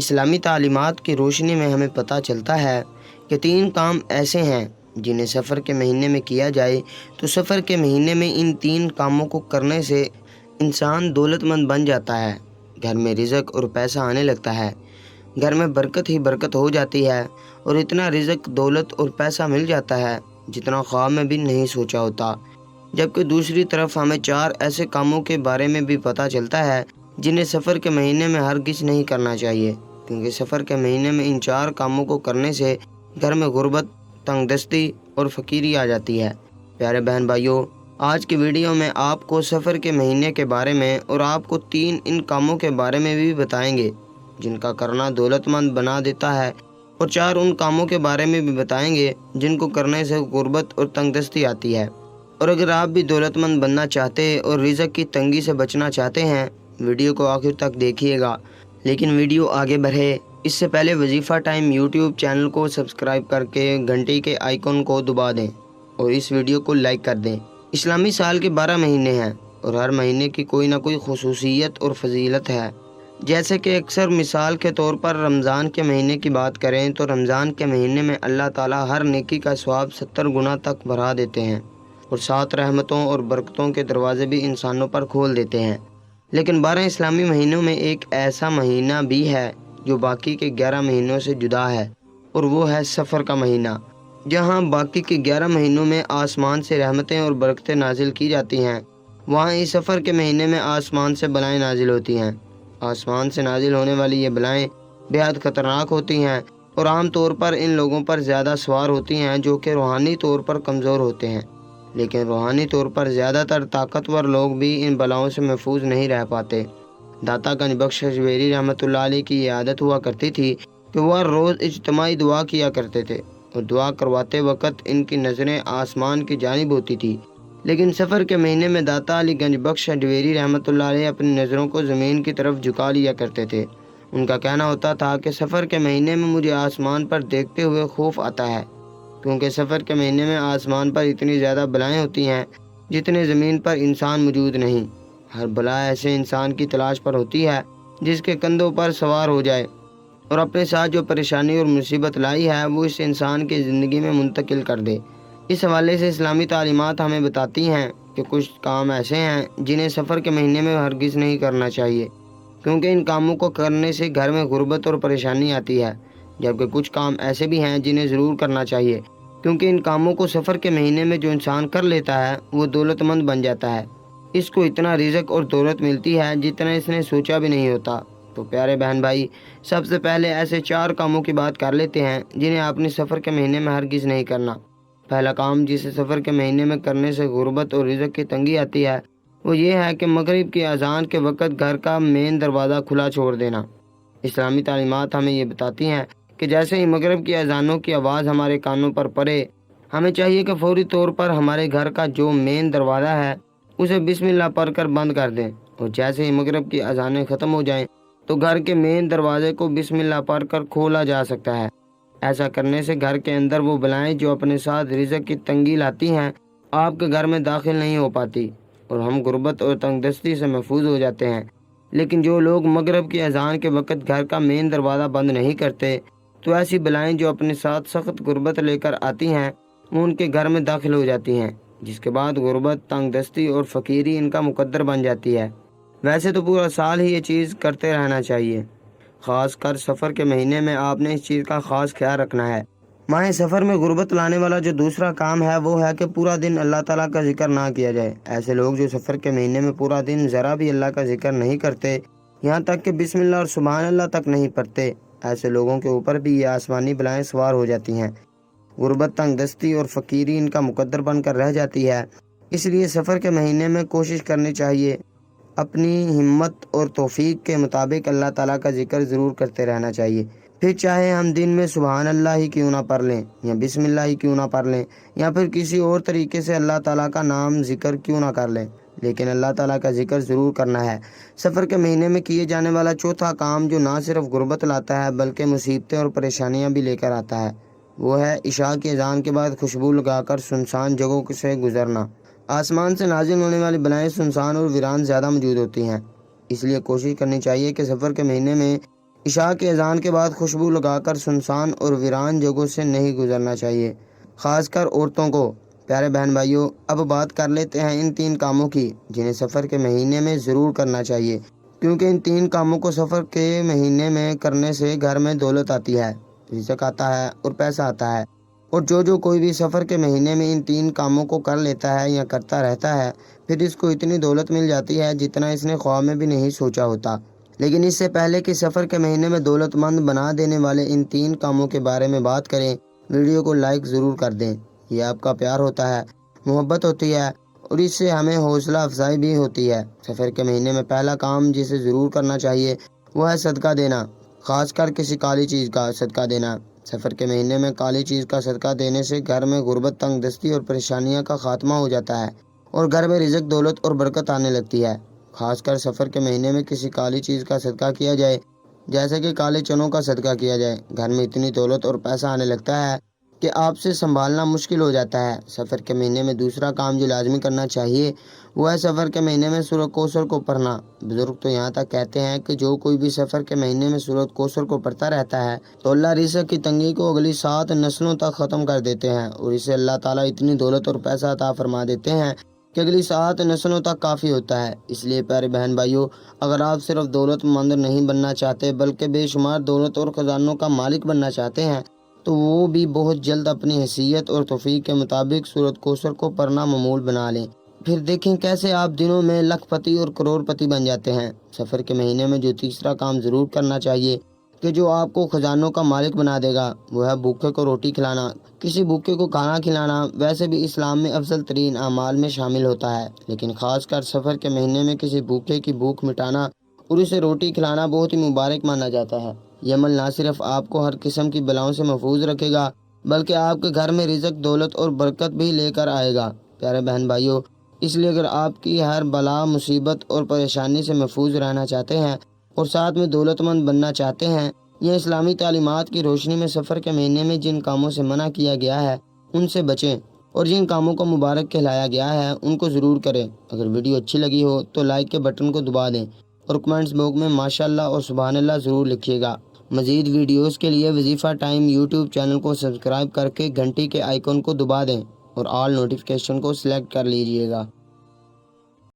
اسلامی تعلیمات کی روشنی میں ہمیں پتہ چلتا ہے کہ 3 کام ایسے ہیں جنہیں سفر کے مہینے میں کیا جائے تو سفر کے مہینے میں ان 3 کاموں کو کرنے سے انسان دولت مند بن جاتا ہے، گھر میں رزق اور پیسہ آنے لگتا ہے، گھر میں برکت ہی برکت ہو جاتی ہے اور اتنا رزق، دولت اور پیسہ مل جاتا ہے جتنا خواب میں بھی نہیں سوچا ہوتا۔ جبکہ دوسری طرف ہمیں 4 ایسے کاموں کے بارے میں بھی پتہ چلتا ہے جنہیں سفر کے مہینے میں ہرگز نہیں کرنا چاہیے، کیونکہ سفر کے مہینے میں ان 4 کاموں کو کرنے سے گھر میں غربت، تنگ دستی اور فقیری آ جاتی ہے۔ پیارے بہن بھائیوں، آج کی ویڈیو میں آپ کو سفر کے مہینے کے بارے میں اور آپ کو 3 ان کاموں کے بارے میں بھی بتائیں گے جن کا کرنا دولت مند بنا دیتا ہے، اور 4 ان کاموں کے بارے میں بھی بتائیں گے جن کو کرنے سے غربت اور تنگ دستی آتی ہے۔ اور اگر آپ بھی دولت مند بننا چاہتے اور رزق کی تنگی سے بچنا چاہتے ہیں، ویڈیو کو آخر تک دیکھیے گا۔ لیکن ویڈیو آگے بڑھے اس سے پہلے وظیفہ ٹائم یوٹیوب چینل کو سبسکرائب کر کے گھنٹی کے آئیکن کو دبا دیں اور اس ویڈیو کو لائک کر دیں۔ اسلامی سال کے 12 مہینے ہیں اور ہر مہینے کی کوئی نہ کوئی خصوصیت اور فضیلت ہے۔ جیسے کہ اکثر مثال کے طور پر رمضان کے مہینے کی بات کریں تو رمضان کے مہینے میں اللہ تعالیٰ ہر نیکی کا ثواب 70 گنا تک بڑھا دیتے ہیں اور 7 رحمتوں اور برکتوں کے دروازے بھی انسانوں پر کھول دیتے ہیں۔ لیکن 12 اسلامی مہینوں میں ایک ایسا مہینہ بھی ہے جو باقی کے 11 مہینوں سے جدا ہے، اور وہ ہے سفر کا مہینہ۔ جہاں باقی کے 11 مہینوں میں آسمان سے رحمتیں اور برکتیں نازل کی جاتی ہیں، وہاں اس سفر کے مہینے میں آسمان سے بلائیں نازل ہوتی ہیں۔ آسمان سے نازل ہونے والی یہ بلائیں بہت خطرناک ہوتی ہیں اور عام طور پر ان لوگوں پر زیادہ سوار ہوتی ہیں جو کہ روحانی طور پر کمزور ہوتے ہیں۔ لیکن روحانی طور پر زیادہ تر طاقتور لوگ بھی ان بلاؤں سے محفوظ نہیں رہ پاتے۔ داتا گنج بخش حجویری رحمۃ اللہ علیہ کی یہ عادت ہوا کرتی تھی کہ وہ ہر روز اجتماعی دعا کیا کرتے تھے اور دعا کرواتے وقت ان کی نظریں آسمان کی جانب ہوتی تھی۔ لیکن سفر کے مہینے میں داتا علی گنج بخش حجویری رحمۃ اللہ علیہ اپنی نظروں کو زمین کی طرف جھکا لیا کرتے تھے۔ ان کا کہنا ہوتا تھا کہ سفر کے مہینے میں مجھے آسمان پر دیکھتے ہوئے خوف آتا ہے، کیونکہ سفر کے مہینے میں آسمان پر اتنی زیادہ بلائیں ہوتی ہیں جتنے زمین پر انسان موجود نہیں۔ ہر بلا ایسے انسان کی تلاش پر ہوتی ہے جس کے کندھوں پر سوار ہو جائے اور اپنے ساتھ جو پریشانی اور مصیبت لائی ہے وہ اس انسان کی زندگی میں منتقل کر دے۔ اس حوالے سے اسلامی تعلیمات ہمیں بتاتی ہیں کہ کچھ کام ایسے ہیں جنہیں سفر کے مہینے میں ہرگز نہیں کرنا چاہیے، کیونکہ ان کاموں کو کرنے سے گھر میں غربت اور پریشانی آتی ہے۔ جبکہ کچھ کام ایسے بھی ہیں جنہیں ضرور کرنا چاہیے، کیونکہ ان کاموں کو سفر کے مہینے میں جو انسان کر لیتا ہے وہ دولت مند بن جاتا ہے، اس کو اتنا رزق اور دولت ملتی ہے جتنا اس نے سوچا بھی نہیں ہوتا۔ تو پیارے بہن بھائی، سب سے پہلے ایسے 4 کاموں کی بات کر لیتے ہیں جنہیں آپ نے سفر کے مہینے میں ہرگز نہیں کرنا۔ پہلا کام جسے سفر کے مہینے میں کرنے سے غربت اور رزق کی تنگی آتی ہے وہ یہ ہے کہ مغرب کی اذان کے وقت گھر کا مین دروازہ کھلا چھوڑ دینا۔ اسلامی تعلیمات ہمیں یہ بتاتی ہیں کہ جیسے ہی مغرب کی اذانوں کی آواز ہمارے کانوں پر پڑے، ہمیں چاہیے کہ فوری طور پر ہمارے گھر کا جو مین دروازہ ہے اسے بسم اللہ پڑھ کر بند کر دیں، اور جیسے ہی مغرب کی اذانیں ختم ہو جائیں تو گھر کے مین دروازے کو بسم اللہ پڑھ کر کھولا جا سکتا ہے۔ ایسا کرنے سے گھر کے اندر وہ بلائیں جو اپنے ساتھ رزق کی تنگی لاتی ہیں آپ کے گھر میں داخل نہیں ہو پاتی اور ہم غربت اور تنگ دستی سے محفوظ ہو جاتے ہیں۔ لیکن جو لوگ مغرب کی اذان کے وقت گھر کا مین دروازہ بند نہیں کرتے تو ایسی بلائیں جو اپنے ساتھ سخت غربت لے کر آتی ہیں وہ ان کے گھر میں داخل ہو جاتی ہیں، جس کے بعد غربت، تنگ دستی اور فقیری ان کا مقدر بن جاتی ہے۔ ویسے تو پورا سال ہی یہ چیز کرتے رہنا چاہیے، خاص کر سفر کے مہینے میں آپ نے اس چیز کا خاص خیال رکھنا ہے۔ ماہ سفر میں غربت لانے والا جو دوسرا کام ہے وہ ہے کہ پورا دن اللہ تعالیٰ کا ذکر نہ کیا جائے۔ ایسے لوگ جو سفر کے مہینے میں پورا دن ذرا بھی اللہ کا ذکر نہیں کرتے، یہاں تک کہ بسم اللہ اور سبحان اللہ تک نہیں پڑھتے، ایسے لوگوں کے اوپر بھی یہ آسمانی بلائیں سوار ہو جاتی ہیں۔ غربت، تنگ دستی اور فقیری ان کا مقدر بن کر رہ جاتی ہے۔ اس لیے سفر کے مہینے میں کوشش کرنی چاہیے اپنی ہمت اور توفیق کے مطابق اللہ تعالیٰ کا ذکر ضرور کرتے رہنا چاہیے۔ پھر چاہے ہم دن میں سبحان اللہ ہی کیوں نہ پڑھ لیں یا بسم اللہ ہی کیوں نہ پڑھ لیں یا پھر کسی اور طریقے سے اللہ تعالیٰ کا نام ذکر کیوں نہ کر لیں، لیکن اللہ تعالیٰ کا ذکر ضرور کرنا ہے۔ سفر کے مہینے میں کیے جانے والا چوتھا کام جو نہ صرف غربت لاتا ہے بلکہ مصیبتیں اور پریشانیاں بھی لے کر آتا ہے، وہ ہے عشاء کی اذان کے بعد خوشبو لگا کر سنسان جگہوں سے گزرنا۔ آسمان سے نازل ہونے والی بلائیں سنسان اور ویران زیادہ موجود ہوتی ہیں، اس لیے کوشش کرنی چاہیے کہ سفر کے مہینے میں عشاء کی اذان کے بعد خوشبو لگا کر سنسان اور ویران جگہوں سے نہیں گزرنا چاہیے، خاص کر عورتوں کو۔ پیارے بہن بھائیوں، اب بات کر لیتے ہیں ان 3 کاموں کی جنہیں سفر کے مہینے میں ضرور کرنا چاہیے، کیونکہ ان 3 کاموں کو سفر کے مہینے میں کرنے سے گھر میں دولت آتی ہے، رزق آتا ہے اور پیسہ آتا ہے۔ اور جو کوئی بھی سفر کے مہینے میں ان 3 کاموں کو کر لیتا ہے یا کرتا رہتا ہے، پھر اس کو اتنی دولت مل جاتی ہے جتنا اس نے خواب میں بھی نہیں سوچا ہوتا۔ لیکن اس سے پہلے کہ سفر کے مہینے میں دولت مند بنا دینے والے ان 3 کاموں کے بارے میں بات کریں، ویڈیو کو لائک ضرور کر دیں۔ یہ آپ کا پیار ہوتا ہے، محبت ہوتی ہے اور اس سے ہمیں حوصلہ افزائی بھی ہوتی ہے۔ سفر کے مہینے میں پہلا کام جسے ضرور کرنا چاہیے وہ ہے صدقہ دینا، خاص کر کسی کالی چیز کا صدقہ دینا۔ سفر کے مہینے میں کالی چیز کا صدقہ دینے سے گھر میں غربت، تنگ دستی اور پریشانیاں کا خاتمہ ہو جاتا ہے اور گھر میں رزق، دولت اور برکت آنے لگتی ہے۔ خاص کر سفر کے مہینے میں کسی کالی چیز کا صدقہ کیا جائے، جیسے کہ کالے چنوں کا صدقہ کیا جائے، گھر میں اتنی دولت اور پیسہ آنے لگتا ہے کہ آپ سے سنبھالنا مشکل ہو جاتا ہے۔ سفر کے مہینے میں دوسرا کام جو لازمی کرنا چاہیے وہ ہے سفر کے مہینے میں سورۃ کوثر کو پڑھنا۔ بزرگ تو یہاں تک کہتے ہیں کہ جو کوئی بھی سفر کے مہینے میں سورۃ کوثر کو پڑھتا رہتا ہے تو اللہ رزق کی تنگی کو اگلی 7 نسلوں تک ختم کر دیتے ہیں اور اسے اللہ تعالیٰ اتنی دولت اور پیسہ عطا فرما دیتے ہیں کہ اگلی 7 نسلوں تک کافی ہوتا ہے۔ اس لیے پیارے بہن بھائیوں، اگر آپ صرف دولت مند نہیں بننا چاہتے بلکہ بے شمار دولت اور خزانوں کا مالک بننا چاہتے ہیں تو وہ بھی بہت جلد اپنی حیثیت اور توفیق کے مطابق سورۃ کوثر کو پڑھنا معمول بنا لیں۔ پھر دیکھیں کیسے آپ دنوں میں لاکھ پتی اور کروڑ پتی بن جاتے ہیں۔ سفر کے مہینے میں جو تیسرا کام ضرور کرنا چاہیے کہ جو آپ کو خزانوں کا مالک بنا دے گا وہ ہے بھوکے کو روٹی کھلانا، کسی بھوکے کو کھانا کھلانا۔ ویسے بھی اسلام میں افضل ترین اعمال میں شامل ہوتا ہے، لیکن خاص کر سفر کے مہینے میں کسی بھوکے کی بھوک مٹانا اور اسے روٹی کھلانا بہت ہی مبارک مانا جاتا ہے۔ یہ عمل نہ صرف آپ کو ہر قسم کی بلاؤں سے محفوظ رکھے گا بلکہ آپ کے گھر میں رزق، دولت اور برکت بھی لے کر آئے گا۔ پیارے بہن بھائیوں، اس لیے اگر آپ کی ہر بلا، مصیبت اور پریشانی سے محفوظ رہنا چاہتے ہیں اور ساتھ میں دولت مند بننا چاہتے ہیں، یہ اسلامی تعلیمات کی روشنی میں سفر کے مہینے میں جن کاموں سے منع کیا گیا ہے ان سے بچیں اور جن کاموں کو مبارک کہلایا گیا ہے ان کو ضرور کریں۔ اگر ویڈیو اچھی لگی ہو تو لائک کے بٹن کو دبا دیں اور کمنٹس باکس میں ماشاءاللہ اور سبحان اللہ ضرور لکھیے گا۔ مزید ویڈیوز کے لیے وظیفہ ٹائم یوٹیوب چینل کو سبسکرائب کر کے گھنٹی کے آئیکن کو دبا دیں اور آل نوٹیفیکیشن کو سلیکٹ کر لیجئے گا۔